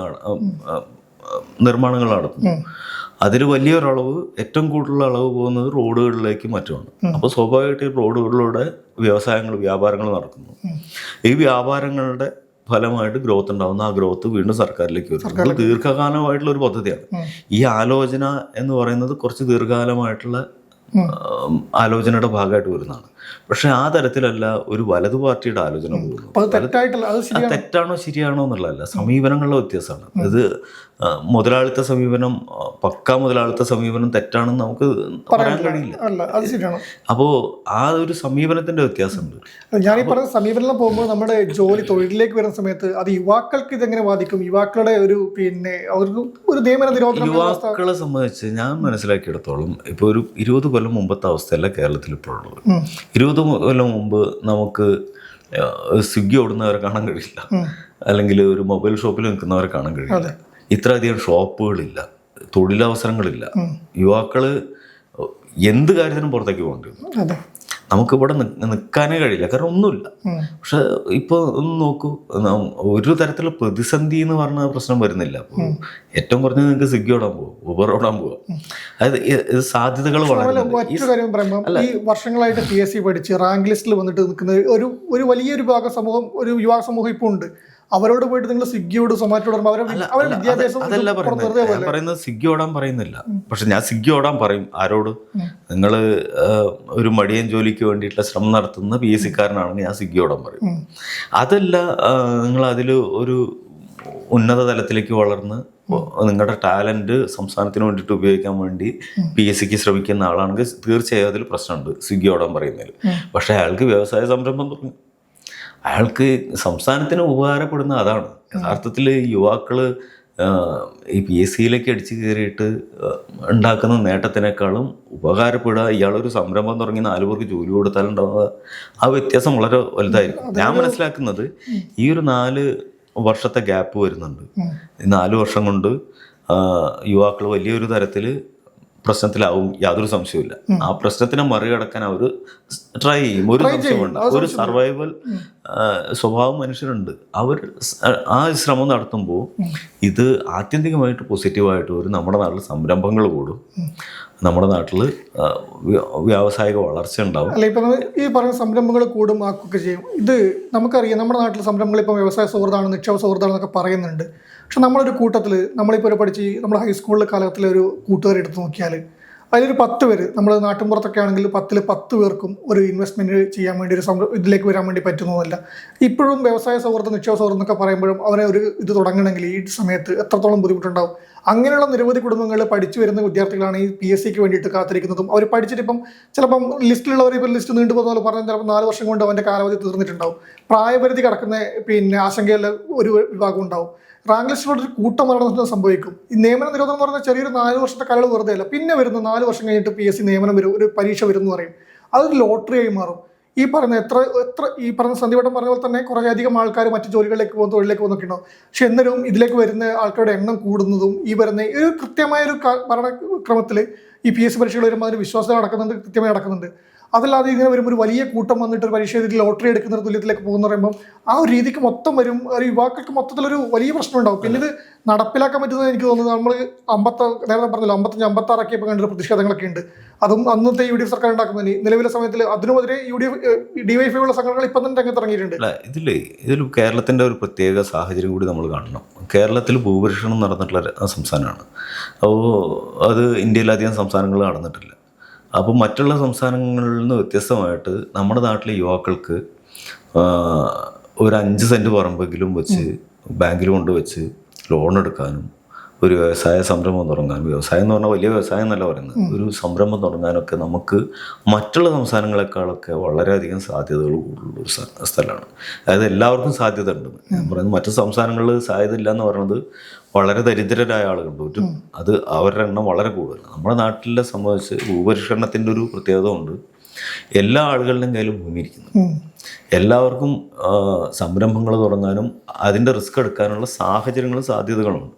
നിർമ്മാണങ്ങൾ നടത്തുന്നു. അതിൽ വലിയൊരളവ്, ഏറ്റവും കൂടുതൽ അളവ് പോകുന്നത് റോഡുകളിലേക്ക് മറ്റുമാണ്. അപ്പോൾ സ്വാഭാവികമായിട്ട് റോഡുകളിലൂടെ വ്യാപാരങ്ങൾ നടക്കുന്നു. ഈ വ്യാപാരങ്ങളുടെ ഫലമായിട്ട് ഗ്രോത്ത് ഉണ്ടാകുന്ന ആ ഗ്രോത്ത് വീണ്ടും സർക്കാരിലേക്ക് വരും. അത് ദീർഘകാലമായിട്ടുള്ള ഒരു പദ്ധതിയാണ്. ഈ ആലോചന എന്ന് പറയുന്നത് കുറച്ച് ദീർഘകാലമായിട്ടുള്ള ആലോചനയുടെ ഭാഗമായിട്ട് വരുന്നതാണ്. പക്ഷെ ആ തരത്തിലല്ല ഒരു വലതു പാർട്ടിയുടെ ആലോചന പോകുന്നത്. തെറ്റാണോ ശരിയാണോ എന്നുള്ളതല്ല, സമീപനങ്ങളുടെ വ്യത്യാസമാണ്. ഇത് മുതലാളിത്ത സമീപനം, പക്കാ മുതലാളിത്ത സമീപനം തെറ്റാണെന്ന് നമുക്ക് പറയാൻ കഴിയില്ല. അപ്പോൾ ആ ഒരു സമീപനത്തിന്റെ വ്യത്യാസമുണ്ട്. ഞാൻ ഈ പറഞ്ഞ സമീപനം പോകുമ്പോൾ നമ്മുടെ തൊഴിലിലേക്ക് വരുന്ന സമയത്ത് അത് യുവാക്കൾക്ക് ഇതെങ്ങനെ ബാധിക്കും? യുവാക്കളുടെ ഒരു അവർക്ക് ഒരു നിയമന നിരോധനം. യുവാക്കളെ സംബന്ധിച്ച് ഞാൻ മനസ്സിലാക്കിയെടുത്തോളം ഇപ്പോൾ ഒരു 20 കൊല്ലം മുമ്പത്തെ അവസ്ഥയല്ല കേരളത്തിൽ ഇപ്പോഴുള്ളത്. 20 കൊല്ലം മുമ്പ് നമുക്ക് സ്വിഗ്ഗി ഓടുന്നവരെ കാണാൻ കഴിയില്ല, അല്ലെങ്കിൽ ഒരു മൊബൈൽ ഷോപ്പിൽ നിൽക്കുന്നവരെ കാണാൻ കഴിയില്ല. ഇത്രയധികം ഷോപ്പുകളില്ല, തൊഴിലവസരങ്ങളില്ല. യുവാക്കള് എന്ത് കാര്യത്തിനും പുറത്തേക്ക് പോകേണ്ടി. നമുക്കിവിടെ നിൽക്കാനേ കഴിയില്ല, കാരണം ഒന്നുമില്ല. പക്ഷെ ഇപ്പോൾ ഒന്ന് നോക്കൂ, ഒരു തരത്തിലുള്ള പ്രതിസന്ധി എന്ന് പറഞ്ഞ പ്രശ്നം വരുന്നില്ല. അപ്പോൾ ഏറ്റവും കുറഞ്ഞത് നിങ്ങൾക്ക് സ്വിഗ്ഗി ഓടാൻ പോകും, ഊബർ ഓടാൻ പോവാം. അതായത് സാധ്യതകൾ വളരെ. കാര്യം പറയുമ്പോൾ ഈ വർഷങ്ങളായിട്ട് PSC പഠിച്ച് റാങ്ക് ലിസ്റ്റിൽ വന്നിട്ട് നിൽക്കുന്ന ഒരു വലിയൊരു വിഭാഗ സമൂഹം, ഒരു യുവാ സമൂഹം ഇപ്പോൾ ഉണ്ട്. അവരോട് പോയിട്ട് നിങ്ങൾ സ്വിഗ്ഗിയോട് സൊമാറ്റോട് അതല്ല പറയുന്നത്. സ്വിഗ്ഗി ഓടാൻ പറയുന്നില്ല, പക്ഷെ ഞാൻ സ്വിഗ്ഗി ഓടാൻ പറയും. ആരോട്? നിങ്ങൾ ഒരു മടിയൻ ജോലിക്ക് വേണ്ടിയിട്ടുള്ള ശ്രമം നടത്തുന്ന PSC കാരനാണെങ്കിൽ ഞാൻ സ്വിഗ്ഗി ഓടാൻ പറയും. അതല്ല, നിങ്ങൾ അതിൽ ഒരു ഉന്നത തലത്തിലേക്ക് വളർന്ന് നിങ്ങളുടെ ടാലന്റ് സംസ്ഥാനത്തിന് വേണ്ടിയിട്ട് ഉപയോഗിക്കാൻ വേണ്ടി PSCക്ക് ശ്രമിക്കുന്ന ആളാണെങ്കിൽ തീർച്ചയായും അതിൽ പ്രശ്നമുണ്ട് സ്വിഗ്ഗി ഓടാൻ പറയുന്നതിൽ. പക്ഷെ അയാൾക്ക് വ്യവസായ സംരംഭം തുടങ്ങി, അയാൾക്ക് സംസ്ഥാനത്തിന് ഉപകാരപ്പെടുന്ന അതാണ്. യഥാർത്ഥത്തിൽ യുവാക്കൾ ഈ PSCയിലേക്ക് അടിച്ചു കയറിയിട്ട് ഉണ്ടാക്കുന്ന നേട്ടത്തിനേക്കാളും ഉപകാരപ്പെടുക ഇയാളൊരു സംരംഭം തുടങ്ങി 4 പേർക്ക് ജോലി കൊടുത്താലുണ്ടാവുക ആ വ്യത്യാസം വളരെ വലുതായിരിക്കും. ഞാൻ മനസ്സിലാക്കുന്നത് ഈ ഒരു 4 വർഷത്തെ ഗ്യാപ്പ് വരുന്നുണ്ട്. 4 വർഷം കൊണ്ട് യുവാക്കൾ വലിയൊരു തരത്തിൽ പ്രശ്നത്തിലാവും, യാതൊരു സംശയവുമില്ല. ആ പ്രശ്നത്തിനെ മറികടക്കാൻ അവർ ട്രൈ ചെയ്യും, ഒരു സംശയമുണ്ട്. ഒരു സർവൈവൽ സ്വഭാവം മനുഷ്യരുണ്ട്. അവർ ആ ശ്രമം നടത്തുമ്പോൾ ഇത് ആത്യന്തികമായിട്ട് പോസിറ്റീവായിട്ട് വരും. നമ്മുടെ നാട്ടിൽ സംരംഭങ്ങൾ കൂടും, നമ്മുടെ നാട്ടിൽ വ്യാവസായിക വളർച്ച ഉണ്ടാവും. അല്ല, ഇപ്പം ഈ പറഞ്ഞ സംരംഭങ്ങൾ കൂടും, ആക്കുകയൊക്കെ ചെയ്യും. ഇത് നമുക്കറിയാം, നമ്മുടെ നാട്ടിൽ സംരംഭങ്ങൾ ഇപ്പോൾ വ്യവസായ സൗഹൃദമാണ്, നിക്ഷേപ സൗഹൃദമാണെന്നൊക്കെ പറയുന്നുണ്ട്. പക്ഷെ നമ്മളൊരു കൂട്ടത്തിൽ, നമ്മളിപ്പോൾ പഠിച്ച് നമ്മുടെ ഹൈസ്കൂളിലെ കാലത്തിലെ ഒരു കൂട്ടുകാരെ എടുത്ത് നോക്കിയാൽ അതിലൊരു 10 പേര്, നമ്മൾ നാട്ടിൻപുറത്തൊക്കെ ആണെങ്കിൽ 10 പേർക്കും ഒരു ഇൻവെസ്റ്റ്മെൻറ്റ് ചെയ്യാൻ വേണ്ടി ഒരു ഇതിലേക്ക് വരാൻ വേണ്ടി പറ്റുന്നതല്ല. ഇപ്പോഴും വ്യവസായ സൗഹൃദം, നിക്ഷേപ സൗഹൃദം എന്നൊക്കെ പറയുമ്പോഴും അവരെ ഒരു ഇത് തുടങ്ങണമെങ്കിൽ ഈ സമയത്ത് എത്രത്തോളം ബുദ്ധിമുട്ടുണ്ടാവും. അങ്ങനെയുള്ള നിരവധി കുടുംബങ്ങളിൽ പഠിച്ചു വരുന്ന വിദ്യാർത്ഥികളാണ് ഈ PSCക്ക് വേണ്ടിയിട്ട് കാത്തിരിക്കുന്നതും. അവർ പഠിച്ചിട്ട് ചിലപ്പം ലിസ്റ്റിലുള്ളവർ ഇപ്പോൾ ലിസ്റ്റ് നീണ്ടുപോകുന്ന പറഞ്ഞാൽ ചിലപ്പോൾ 4 വർഷം കൊണ്ട് അവൻ്റെ കാലാവധി തീർന്നിട്ടുണ്ടാവും. പ്രായപരിധി കടക്കുന്ന ആശങ്കയുള്ള ഒരു വിഭാഗം ഉണ്ടാവും. റാങ്ക് ലിസ്റ്റിലൂടെ ഒരു കൂട്ടം മരണം സംഭവിക്കും. ഈ നിയമന നിരോധനം എന്ന് പറഞ്ഞാൽ ചെറിയൊരു 4 വർഷത്തെ കാലയളവ് വെറുതെ അല്ല. പിന്നെ വരുന്ന 4 വർഷം കഴിഞ്ഞിട്ട് PSC നിയമനം വരും, ഒരു പരീക്ഷ വരും എന്ന് പറയും. അതൊരു ലോട്ടറിയായി മാറും. ഈ പറഞ്ഞ ഈ പറഞ്ഞ സന്ധിവട്ടം പറഞ്ഞ പോലെ തന്നെ കുറേയധികം ആൾക്കാർ മറ്റു ജോലികളിലേക്ക് പോകുന്ന, തൊഴിലേക്ക് പോകുന്നൊക്കെ ഉണ്ടാവും. പക്ഷെ എന്നാലും ഇതിലേക്ക് വരുന്ന ആൾക്കാരുടെ എണ്ണം കൂടുന്നതും ഈ വരുന്ന ഒരു കൃത്യമായ ഒരു ഭരണക്രമത്തിൽ ഈ PSC പരീക്ഷകൾ വരുമ്പോൾ അതിന് വിശ്വാസം നടക്കുന്നുണ്ട്, കൃത്യമായി നടക്കുന്നുണ്ട്. അതല്ലാതെ ഇങ്ങനെ വരുമ്പോൾ ഒരു വലിയ കൂട്ടം വന്നിട്ട് ഒരു പരീക്ഷ എഴുതി ലോട്ടറി എടുക്കുന്ന ഒരു തുല്യത്തിലേക്ക് പോകുന്ന പറയുമ്പോൾ ആ ഒരു രീതിക്ക് മൊത്തം വരും. ഒരു യുവാക്കൾക്ക് മൊത്തത്തിലൊരു വലിയ പ്രശ്നം ഉണ്ടാവും. പിന്നെ ഇത് നടപ്പിലാക്കാൻ പറ്റുന്നത് എനിക്ക് തോന്നുന്നത് നമ്മൾ നേരത്തെ പറഞ്ഞല്ലോ 55-56 ആക്കിയപ്പോൾ കണ്ടൊരു പ്രതിഷേധങ്ങളൊക്കെ ഉണ്ട്. അതും അന്നത്തെ UDF സർക്കാർ ഉണ്ടാക്കുന്നതിന് നിലവിലെ സമയത്തിൽ അതിനുമെതിരെ DYFI ഉള്ള സംഘടനകൾ ഇപ്പം തന്നെ രംഗത്ത് ഇറങ്ങിയിട്ടുണ്ട്. ഇതിൽ കേരളത്തിൻ്റെ ഒരു പ്രത്യേക സാഹചര്യം കൂടി നമ്മൾ കാണണം. കേരളത്തിൽ ഭൂപരിഷ്കരണം നടന്നിട്ടുള്ള സംസ്ഥാനമാണ്. അപ്പോൾ അത് ഇന്ത്യയിലധികം സംസ്ഥാനങ്ങൾ നടന്നിട്ടില്ല. അപ്പോൾ മറ്റുള്ള സംസ്ഥാനങ്ങളിൽ നിന്ന് വ്യത്യസ്തമായിട്ട് നമ്മുടെ നാട്ടിലെ യുവാക്കൾക്ക് ഒരു 5 സെൻറ്റ് പറമ്പെങ്കിലും വെച്ച് ബാങ്കിൽ കൊണ്ടുവച്ച് ലോൺ എടുക്കാനും ഒരു വ്യവസായ സംരംഭം തുടങ്ങാനും, വ്യവസായം എന്ന് പറഞ്ഞാൽ വലിയ വ്യവസായം എന്നല്ല പറയുന്നത്, ഒരു സംരംഭം തുടങ്ങാനൊക്കെ നമുക്ക് മറ്റുള്ള സംസ്ഥാനങ്ങളെക്കാളൊക്കെ വളരെയധികം സാധ്യതകൾ കൂടുതലൊരു സ്ഥലമാണ്. അതായത് എല്ലാവർക്കും സാധ്യത ഉണ്ട്. ഞാൻ പറയുന്നത് മറ്റു സംസ്ഥാനങ്ങളിൽ സാധ്യത ഇല്ല എന്ന് പറയുന്നത് വളരെ ദരിദ്രരായ ആളുകളുണ്ട്. അത് അവരുടെ എണ്ണം വളരെ കൂടുതലാണ്. നമ്മുടെ നാട്ടിലെ സംബന്ധിച്ച് ഭൂപരിഷ്കരണത്തിൻ്റെ ഒരു പ്രത്യേകത ഉണ്ട്. എല്ലാ ആളുകളുടെയും കയ്യിലും ഭൂമി ഇരിക്കുന്നു. എല്ലാവർക്കും സംരംഭങ്ങൾ തുടങ്ങാനും അതിൻ്റെ റിസ്ക് എടുക്കാനുള്ള സാഹചര്യങ്ങളും സാധ്യതകളുണ്ട്.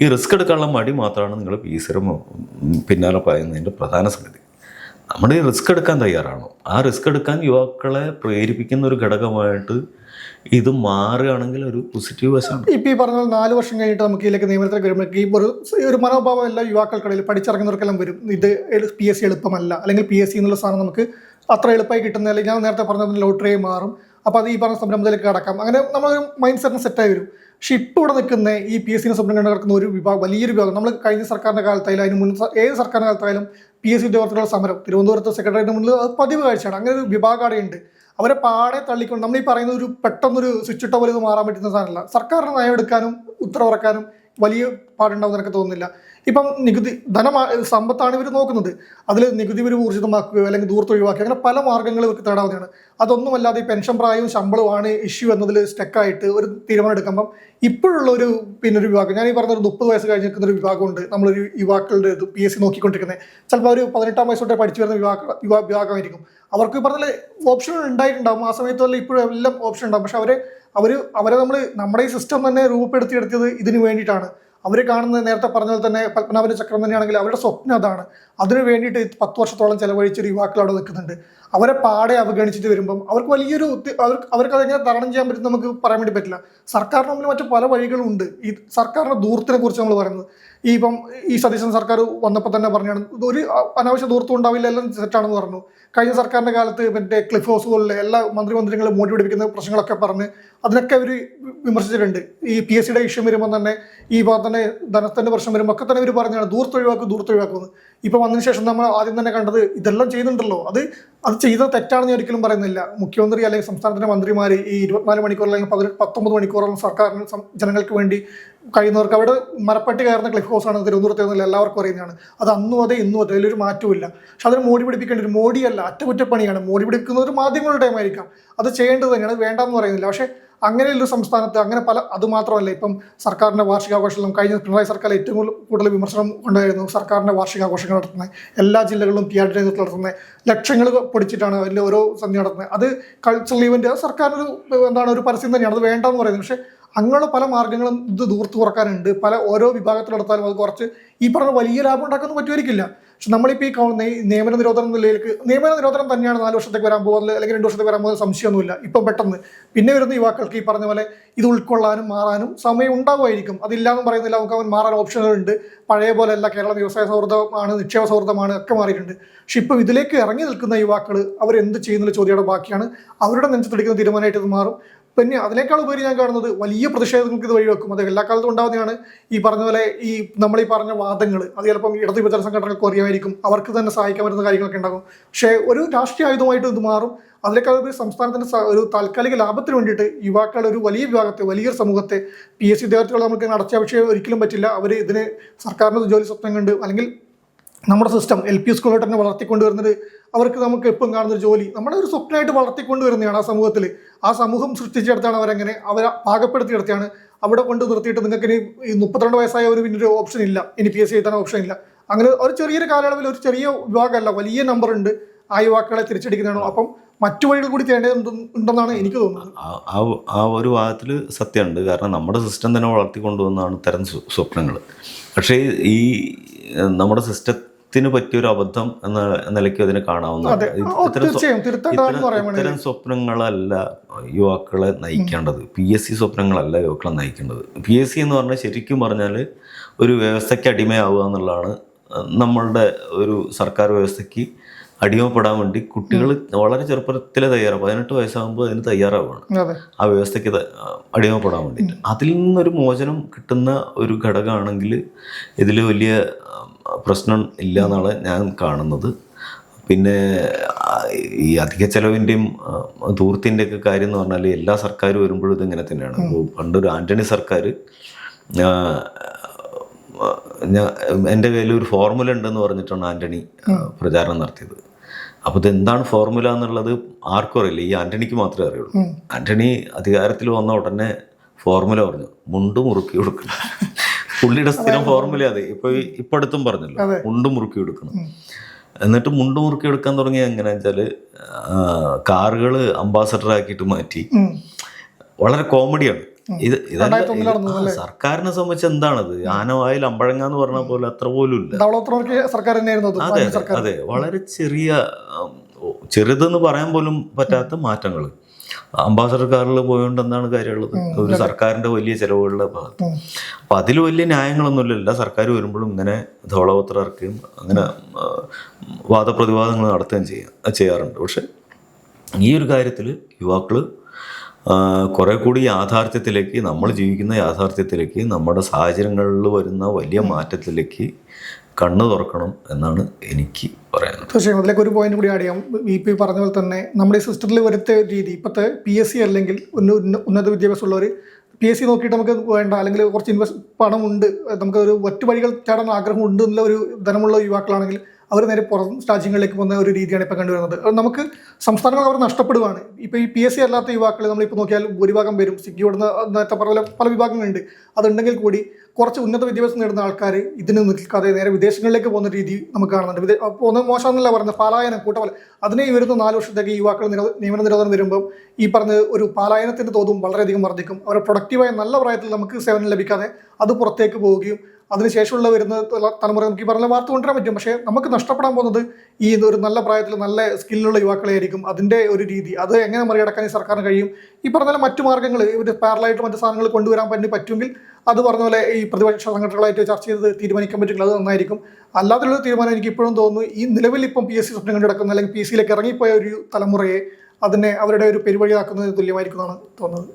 ഈ റിസ്ക് എടുക്കാനുള്ള മടി മാത്രമാണ് നിങ്ങൾ PSRM പിന്നാലെ പറയുന്നതിൻ്റെ പ്രധാന സംഗതി. നമ്മൾ ഈ റിസ്ക് എടുക്കാൻ തയ്യാറാണോ? ആ റിസ്ക് എടുക്കാൻ യുവാക്കളെ പ്രേരിപ്പിക്കുന്ന ഒരു ഘടകമായിട്ട് ഇത് മാറുകയാണെങ്കിൽ ഒരു പോസിറ്റീവ് വശമാണ്. ഇപ്പം ഈ പറഞ്ഞ 4 വർഷം കഴിഞ്ഞിട്ട് നമുക്ക് ഇതിലേക്ക് നിയമനത്തിലേക്ക് വരുമ്പോൾ ഒരു മനോഭാവം എല്ലാ യുവാക്കൾക്കിടയിൽ പഠിച്ചിറങ്ങുന്നവർക്കെല്ലാം വരും. ഇത് PSC എളുപ്പമല്ല, അല്ലെങ്കിൽ PSC എന്നുള്ള സാധനം നമുക്ക് അത്ര എളുപ്പമായി കിട്ടുന്ന, അല്ലെങ്കിൽ ഞാൻ നേരത്തെ പറഞ്ഞ ലോട്ടറിയായി മാറും, അപ്പോൾ അത് ഈ പറഞ്ഞ സംരംഭത്തിലേക്ക് കടക്കാം. അങ്ങനെ നമ്മളൊരു മൈൻഡ് സെറ്റിന് സെറ്റായി വരും. പക്ഷെ ഇപ്പോൾ ഇവിടെ നിൽക്കുന്ന ഈ PSC സംരംഭം നടക്കുന്ന ഒരു വിഭാഗം, വലിയൊരു വിഭാഗം, നമ്മൾ കഴിഞ്ഞ സർക്കാരിൻ്റെ കാലത്തായാലും അതിന് മുൻ ഏത് സർക്കാരിൻ്റെ കാലത്തായാലും PSC ഉദ്യോഗസ്ഥരുടെ സമരം തിരുവനന്തപുരത്ത് സെക്രട്ടറിയേറ്റിന് മുന്നിൽ അത് പതിവ് കാഴ്ചയാണ്. അങ്ങനെ ഒരു വിഭാഗം അവിടെയുണ്ട്. അവരെ പാടെ തള്ളിക്കൊണ്ട് നമ്മൾ ഈ പറയുന്ന ഒരു പെട്ടെന്നൊരു സ്വിച്ച് ഇട്ട പോലെ ഇത് മാറാൻ പറ്റുന്ന സാധനമല്ല. സർക്കാരിന് നയം എടുക്കാനും ഉത്തരവിറക്കാനും വലിയ പാടുണ്ടാവും എനിക്ക് തോന്നുന്നില്ല. ഇപ്പം നികുതി സമ്പത്താണ് ഇവർ നോക്കുന്നത്. അതിൽ നികുതി ഇവർ ഊർജിതമാക്കുകയോ അല്ലെങ്കിൽ ദൂരത്ത് ഒഴിവാക്കുക, അങ്ങനെ പല മാർഗ്ഗങ്ങൾ ഇവർക്ക് തേടാവുന്നതാണ്. അതൊന്നുമല്ലാതെ ഈ പെൻഷൻ പ്രായവും ശമ്പളവുമാണ് ഇഷ്യൂ എന്നതിൽ സ്റ്റക്കായിട്ട് ഒരു തീരുമാനം എടുക്കുമ്പം ഇപ്പോഴുള്ള ഒരു ഒരു വിഭാഗം, ഞാൻ ഈ പറഞ്ഞ ഒരു 30 വയസ്സ് കഴിഞ്ഞ് നിൽക്കുന്ന ഒരു വിഭാഗമുണ്ട്. നമ്മളൊരു യുവാക്കളുടെ PSC നോക്കിക്കൊണ്ടിരിക്കുന്നത്. ചിലപ്പോൾ ഒരു 18-ാം വയസ്സോടെ പഠിച്ചു വരുന്ന വിഭാഗമായിരിക്കും. അവർക്ക് പറഞ്ഞാൽ ഓപ്ഷനുകൾ ഉണ്ടായിട്ടുണ്ടാകും. ആ സമയത്ത് വല്ല ഇപ്പോഴും എല്ലാം ഓപ്ഷൻ ഉണ്ടാകും. പക്ഷെ അവരെ നമ്മുടെ ഈ സിസ്റ്റം തന്നെ രൂപപ്പെടുത്തിയെടുത്തത് ഇതിന് വേണ്ടിയിട്ടാണ്. അവർ കാണുന്നത് നേരത്തെ പറഞ്ഞാൽ തന്നെ പത്മനാഭന്റെ ചക്രം തന്നെയാണെങ്കിൽ അവരുടെ സ്വപ്നം അതാണ്. അതിന് വേണ്ടിയിട്ട് 10 വർഷത്തോളം ചെലവഴിച്ചൊരു യുവാക്കൾ അവിടെ നിൽക്കുന്നുണ്ട്. അവരെ പാടെ അവഗണിച്ചിട്ട് വരുമ്പം അവർക്ക് വലിയൊരു അവർക്ക് അതെങ്ങനെ തരണം ചെയ്യാൻ പറ്റും നമുക്ക് പറയാൻ വേണ്ടി പറ്റില്ല. സർക്കാരിന് മുമ്പിൽ മറ്റു പല വഴികളും ഉണ്ട്. ഈ സർക്കാരിൻ്റെ ദൂരത്തിനെ കുറിച്ച് നമ്മൾ പറയുന്നത് ഈ സതീശൻ സർക്കാർ വന്നപ്പോൾ തന്നെ പറഞ്ഞാണ് ഒരു അനാവശ്യ ദൂരത്തും ഉണ്ടാവില്ല, എല്ലാം സെറ്റാണെന്ന് പറഞ്ഞു. കഴിഞ്ഞ സർക്കാരിൻ്റെ കാലത്ത് മറ്റേ ക്ലിഫ് ഹൗസുകളിലെ എല്ലാ മന്ത്രിമന്ദിരങ്ങളും മോടി പിടിപ്പിക്കുന്ന പ്രശ്നങ്ങളൊക്കെ പറഞ്ഞ് അതിനൊക്കെ അവർ വിമർശിച്ചിട്ടുണ്ട്. ഈ PSCയുടെ ഇഷ്യൂ വരുമ്പോൾ തന്നെ ഈ ഭാഗത്ത് തന്നെ ധനത്തിൻ്റെ പ്രശ്നം വരുമ്പോൾ ഒക്കെ തന്നെ ഇവർ പറഞ്ഞാണ് ദൂരത്തൊഴിവാക്കുമെന്ന്. ഇപ്പോൾ വന്നതിന് ശേഷം നമ്മൾ ആദ്യം തന്നെ കണ്ടത് ഇതെല്ലാം ചെയ്യുന്നുണ്ടല്ലോ, അത് ചെയ്തത് തെറ്റാണെന്ന് ഒരിക്കലും പറയുന്നില്ല. മുഖ്യമന്ത്രി അല്ലെങ്കിൽ സംസ്ഥാനത്തിൻ്റെ മന്ത്രിമാർ ഈ 24 മണിക്കൂർ അല്ലെങ്കിൽ 19 മണിക്കൂറോളം സർക്കാരിന് ജനങ്ങൾക്ക് വേണ്ടി കഴിയുന്നവർക്ക് അവിടെ മരപ്പട്ടി കയറുന്ന ക്ലിഫ് ഹൗസാണ് തിരുവനന്തപുരത്ത് നിന്നുള്ള എല്ലാവർക്കും അറിയുന്നതാണ്. അത് അന്നും അതെ ഇന്നും അതെ, അതിലൊരു മാറ്റമില്ല. പക്ഷെ അതിന് മോടി പിടിപ്പിക്കേണ്ട ഒരു മോഡിയല്ല, അറ്റകുറ്റപ്പണിയാണ്. മോടി പിടിപ്പിക്കുന്നത് ഒരു മാധ്യമങ്ങളുടെ ടൈമായിരിക്കാം, അത് ചെയ്യേണ്ടത് തന്നെയാണ്, വേണ്ടെന്ന് പറയുന്നില്ല. പക്ഷേ അങ്ങനെയുള്ള സംസ്ഥാനത്ത് അങ്ങനെ അതുമാത്രമല്ല, ഇപ്പം സർക്കാരിൻ്റെ വാർഷികാഘോഷം കഴിഞ്ഞ പിണറായി സർക്കാർ ഏറ്റവും കൂടുതൽ വിമർശനം കൊണ്ടായിരുന്നു സർക്കാരിൻ്റെ വാർഷികാഘോഷങ്ങൾ നടത്തുന്നത്. എല്ലാ ജില്ലകളിലും PRD നേതൃത്വം നടത്തുന്നത് ലക്ഷങ്ങൾ പൊടിച്ചിട്ടാണ് അതിൽ ഓരോ സന്ധ്യ നടത്തുന്നത്. അത് കൾച്ചറൽ ഇവന്റ് സർക്കാരിനൊരു ഒരു പരസ്യം തന്നെയാണ്, അത് വേണ്ടെന്ന് പറയുന്നത്. പക്ഷേ അങ്ങനെയുള്ള പല മാർഗ്ഗങ്ങളും ഇത് ദൂർത്ത് കുറക്കാനുണ്ട്. ഓരോ വിഭാഗത്തിലെടുത്താലും അത് കുറച്ച് ഈ പറഞ്ഞ വലിയ ലാഭം ഉണ്ടാക്കാൻ പറ്റുമായിരിക്കില്ല. പക്ഷെ നമ്മളിപ്പോൾ ഈ കാണുന്ന ഈ നിയമന നിരോധനം തന്നെയാണ് 4 വർഷത്തേക്ക് വരാൻ പോകുന്നത്, അല്ലെങ്കിൽ 2 വർഷത്തേക്ക് വരാൻ പോകുന്നത് സംശയമൊന്നുമില്ല. ഇപ്പം പെട്ടെന്ന് പിന്നെ വരുന്ന യുവാക്കൾക്ക് ഈ പറഞ്ഞ പോലെ ഇത് ഉൾക്കൊള്ളാനും മാറാനും സമയം ഉണ്ടാകുമായിരിക്കും. അതില്ലാന്നും പറയുന്നില്ല, നമുക്ക് അവൻ മാറാൻ ഓപ്ഷനുകളുണ്ട്. പഴയ പോലെ അല്ല, കേരളം വ്യവസായ സൗഹൃദമാണ്, നിക്ഷേപ സൗഹൃദമാണ്, ഒക്കെ മാറിയിട്ടുണ്ട്. പക്ഷെ ഇപ്പം ഇതിലേക്ക് ഇറങ്ങി നിൽക്കുന്ന യുവാക്കൾ അവരെന്ത് ചെയ്യുന്നുള്ള ചോദ്യയുടെ ബാക്കിയാണ്. അവരുടെ നെഞ്ചത്തെടുക്കുന്ന തീരുമാനമായിട്ട് ഇത് മാറും. പിന്നെ അതിനേക്കാൾ ഉപരി ഞാൻ കാണുന്നത് വലിയ പ്രതിഷേധങ്ങൾക്ക് ഇത് വഴിവെക്കും. അത് എല്ലാ കാലത്തും ഉണ്ടാകുന്നതാണ്. ഈ പറഞ്ഞ പോലെ നമ്മളീ പറഞ്ഞ വാദങ്ങൾ അത് ചിലപ്പം ഇടത് വിഭജന സംഘടനകൾക്ക് അറിയാമായിരിക്കും, അവർക്ക് തന്നെ സഹായിക്കാൻ പറ്റുന്ന കാര്യങ്ങളൊക്കെ ഉണ്ടാകും. പക്ഷേ ഒരു രാഷ്ട്രീയ ആയുധമായിട്ട് ഇത് മാറും. അതിനേക്കാൾ ഉപരി സംസ്ഥാനത്തിൻ്റെ ഒരു താൽക്കാലിക ലാഭത്തിന് വേണ്ടിയിട്ട് യുവാക്കളുടെ ഒരു വലിയ വിഭാഗത്തെ, വലിയൊരു സമൂഹത്തെ PSC ഉദ്യോഗാർത്ഥികൾ നമുക്ക് അടച്ച വിഷയം ഒരിക്കലും പറ്റില്ല. അവർ ഇതിന് സർക്കാരിൻ്റെ ജോലി സ്വപ്നം കണ്ട് അല്ലെങ്കിൽ നമ്മുടെ സിസ്റ്റം LP സ്കൂളിലോട്ട് തന്നെ വളർത്തിക്കൊണ്ടുവരുന്നത് അവർക്ക് നമുക്ക് എപ്പം കാണുന്നൊരു ജോലി നമ്മുടെ ഒരു സ്വപ്നമായിട്ട് വളർത്തിക്കൊണ്ടുവരുന്നതാണ്. ആ സമൂഹം സൃഷ്ടിച്ചെടുത്താണ് അവരങ്ങനെ അവരെ പാകപ്പെടുത്തിയെടുത്താണ് അവിടെ കൊണ്ട് നിർത്തിയിട്ട് നിങ്ങൾക്ക് ഇനി 32 വയസ്സായ പിന്നൊരു ഓപ്ഷൻ ഇല്ല, ഇനി PSC എഴുതാൻ ഓപ്ഷൻ ഇല്ല. അങ്ങനെ ഒരു ചെറിയൊരു കാലയളവിൽ ഒരു ചെറിയ വിഭാഗമല്ല, വലിയ നമ്പർ ഉണ്ട്. ആ യുവാക്കളെ തിരിച്ചടിക്കുന്നതാണോ? അപ്പം മറ്റു വഴികൾ കൂടി ചെയ്യേണ്ടതുണ്ടെന്നാണ് എനിക്ക് തോന്നുന്നത്. ആ ഒരു ഭാഗത്തിൽ സത്യമുണ്ട്. കാരണം നമ്മുടെ സിസ്റ്റം തന്നെ വളർത്തിക്കൊണ്ടുവന്നാണ് ഇത്തരം സ്വപ്നങ്ങൾ. പക്ഷേ ഈ നമ്മുടെ സമൂഹത്തിന് പറ്റിയൊരു അബദ്ധം എന്ന നിലയ്ക്ക് അതിനെ കാണാവുന്നതാണ്. ഇത്തരം സ്വപ്നങ്ങളല്ല യുവാക്കളെ നയിക്കേണ്ടത്. PSC സ്വപ്നങ്ങളല്ല യുവാക്കളെ നയിക്കേണ്ടത്. PSC എന്ന് പറഞ്ഞാൽ ശരിക്കും പറഞ്ഞാൽ ഒരു വ്യവസ്ഥയ്ക്ക് അടിമയാവുക എന്നുള്ളതാണ്. നമ്മളുടെ ഒരു സർക്കാർ വ്യവസ്ഥയ്ക്ക് അടിമപ്പെടാൻ വേണ്ടി കുട്ടികൾ വളരെ ചെറുപ്പത്തിലെ 18 വയസ്സാകുമ്പോൾ അതിന് തയ്യാറാവുകയാണ് ആ വ്യവസ്ഥയ്ക്ക് അടിമപ്പെടാൻ വേണ്ടിയിട്ട്. അതിൽ നിന്നൊരു മോചനം കിട്ടുന്ന ഒരു ഘടകമാണെങ്കിൽ ഇതിൽ വലിയ പ്രശ്നം ഇല്ല എന്നാണ് ഞാൻ കാണുന്നത്. പിന്നെ ഈ അധിക ചെലവിൻ്റെയും ധൂർത്തിൻ്റെയൊക്കെ കാര്യം എന്ന് പറഞ്ഞാൽ എല്ലാ സർക്കാർ വരുമ്പോഴും ഇതിങ്ങനെ തന്നെയാണ്. പണ്ടൊരു ആൻ്റണി സർക്കാർ എൻ്റെ കയ്യിൽ ഒരു ഫോർമുല ഉണ്ടെന്ന് പറഞ്ഞിട്ടാണ് ആൻ്റണി പ്രചാരണം നടത്തിയത്. അപ്പോൾ ഇതെന്താണ് ഫോർമുല എന്നുള്ളത് ആർക്കും അറിയില്ല, ഈ ആൻ്റണിക്ക് മാത്രമേ അറിയുള്ളൂ. ആൻ്റണി അധികാരത്തിൽ വന്ന ഉടനെ ഫോർമുല പറഞ്ഞു, മുണ്ട് മുറുക്കി കൊടുക്കണം. പുള്ളിയുടെ സ്ഥിരം ഫോർമുല അതെ. ഇപ്പൊ അടുത്തും പറഞ്ഞല്ലോ, മുണ്ട് മുറുക്കി കൊടുക്കണം. എന്നിട്ട് മുണ്ട് മുറുക്കി എടുക്കാൻ തുടങ്ങിയ എങ്ങനെയാ വെച്ചാൽ കാറുകൾ അംബാസഡർ ആക്കിയിട്ട് മാറ്റി. വളരെ കോമഡിയാണ് ഇത്. സർക്കാരിനെ സംബന്ധിച്ച് എന്താണത്, ആനവായിൽ അമ്പഴങ്ങ എന്ന് പറഞ്ഞ പോലെ അത്ര പോലും ഇല്ല. അതെ അതെ, വളരെ ചെറുതെന്ന് പറയാൻ പോലും പറ്റാത്ത മാറ്റങ്ങൾ. അംബാസഡർ കാറിൽ പോയോണ്ട് എന്താണ് കാര്യമുള്ളത്? ഒരു സർക്കാരിന്റെ വലിയ ചെലവുകളുടെ ഭാഗത്ത്. അപ്പൊ അതിൽ വലിയ ന്യായങ്ങളൊന്നുമില്ല. സർക്കാർ വരുമ്പോഴും ഇങ്ങനെ ധവളപത്രം ഇറക്കുകയും അങ്ങനെ വാദപ്രതിവാദങ്ങൾ നടത്തുകയും ചെയ്യാറുണ്ട്. പക്ഷെ ഈ ഒരു കാര്യത്തിൽ യുവാക്കൾ കുറെ കൂടി യാഥാർത്ഥ്യത്തിലേക്ക്, നമ്മൾ ജീവിക്കുന്ന യാഥാർത്ഥ്യത്തിലേക്ക്, നമ്മുടെ സാഹചര്യങ്ങളിൽ വരുന്ന വലിയ മാറ്റത്തിലേക്ക് കണ്ണു തുറക്കണം എന്നാണ് എനിക്ക് പറയാനുള്ളത്. തീർച്ചയായും അതിലേക്ക് ഒരു പോയിന്റ് കൂടി ആഡ് ചെയ്യാം. VP പറഞ്ഞ പോലെ തന്നെ നമ്മുടെ ഈ സിസ്റ്റത്തിൽ വരുത്ത രീതി ഇപ്പോഴത്തെ PSC അല്ലെങ്കിൽ ഉന്നത വിദ്യാഭ്യാസമുള്ളവർ PSC നോക്കിയിട്ട് നമുക്ക് വേണ്ട, അല്ലെങ്കിൽ കുറച്ച് പണമുണ്ട്, നമുക്ക് ഒരു ഒറ്റ വഴികൾ തേടാൻ ആഗ്രഹമുണ്ട് എന്നുള്ള ഒരു ധനമുള്ള യുവാക്കളാണെങ്കിൽ അവർ നേരെ പുറം രാജ്യങ്ങളിലേക്ക് പോകുന്ന ഒരു രീതിയാണ് ഇപ്പോൾ കണ്ടുവരുന്നത്. നമുക്ക് സംസ്ഥാനങ്ങൾ അവർ നഷ്ടപ്പെടുകയാണ്. ഇപ്പോൾ ഈ PSC അല്ലാത്ത യുവാക്കൾ നമ്മളിപ്പോൾ നോക്കിയാൽ ഭൂരിഭാഗം പേരും സിക്കിയോടുന്ന നേരത്തെ പറഞ്ഞ പല വിഭാഗങ്ങളുണ്ട്. അതുണ്ടെങ്കിൽ കൂടി കുറച്ച് ഉന്നത വിദ്യാഭ്യാസം നേടുന്ന ആൾക്കാർ ഇതിന് നിൽക്കാതെ നേരെ വിദേശങ്ങളിലേക്ക് പോകുന്ന രീതി നമുക്ക് കാണുന്നുണ്ട്. പോകുന്നത് മോശമെന്നല്ല പറയുന്നത്, പലായനം കൂട്ടപോലെ അതിനെ ഈ വരുന്ന 4 വർഷത്തേക്ക് യുവാക്കൾ നിയമന നിരോധനം വരുമ്പം ഈ പറഞ്ഞ ഒരു പലായനത്തിൻ്റെ തോതും വളരെയധികം വർദ്ധിക്കും. അവരെ പ്രൊഡക്റ്റീവായ നല്ല പ്രായത്തിൽ നമുക്ക് സേവനം ലഭിക്കാതെ അത് പുറത്തേക്ക് പോവുകയും അതിനുശേഷമുള്ള വരുന്ന തലമുറ നമുക്ക് ഈ പറഞ്ഞ വാർത്ത കൊണ്ടുവരാൻ പറ്റും. പക്ഷേ നമുക്ക് നഷ്ടപ്പെടാൻ പോകുന്നത് ഈ ഒരു നല്ല പ്രായത്തിൽ നല്ല സ്കില്ലുള്ള യുവാക്കളെ ആയിരിക്കും. അതിൻ്റെ ഒരു രീതി അത് എങ്ങനെ മറികടക്കാൻ ഈ സർക്കാരിന് കഴിയും? ഈ പറഞ്ഞ മറ്റു മാർഗ്ഗങ്ങൾ ഇവർ പാരലായിട്ട് മറ്റു സാധനങ്ങൾ കൊണ്ടുവരാൻ പറ്റുമെങ്കിൽ അത് പറഞ്ഞ പോലെ ഈ പ്രതിപക്ഷ സംഘടനകളായിട്ട് ചർച്ച ചെയ്ത് തീരുമാനിക്കാൻ പറ്റുമെങ്കിൽ അത് നന്നായിരിക്കും. അല്ലാതെയുള്ള തീരുമാനം എനിക്ക് ഇപ്പോഴും തോന്നുന്നു ഈ നിലവിൽ ഇപ്പം PSC സ്വപ്നം കണ്ടു കിടക്കുന്ന അല്ലെങ്കിൽ PSCയിലേക്ക് ഇറങ്ങിപ്പോയ ഒരു തലമുറയെ അതിനെ അവരുടെ ഒരു പെരുവഴിയാക്കുന്നതിന് തുല്യമായിരിക്കും എന്നാണ് തോന്നുന്നത്.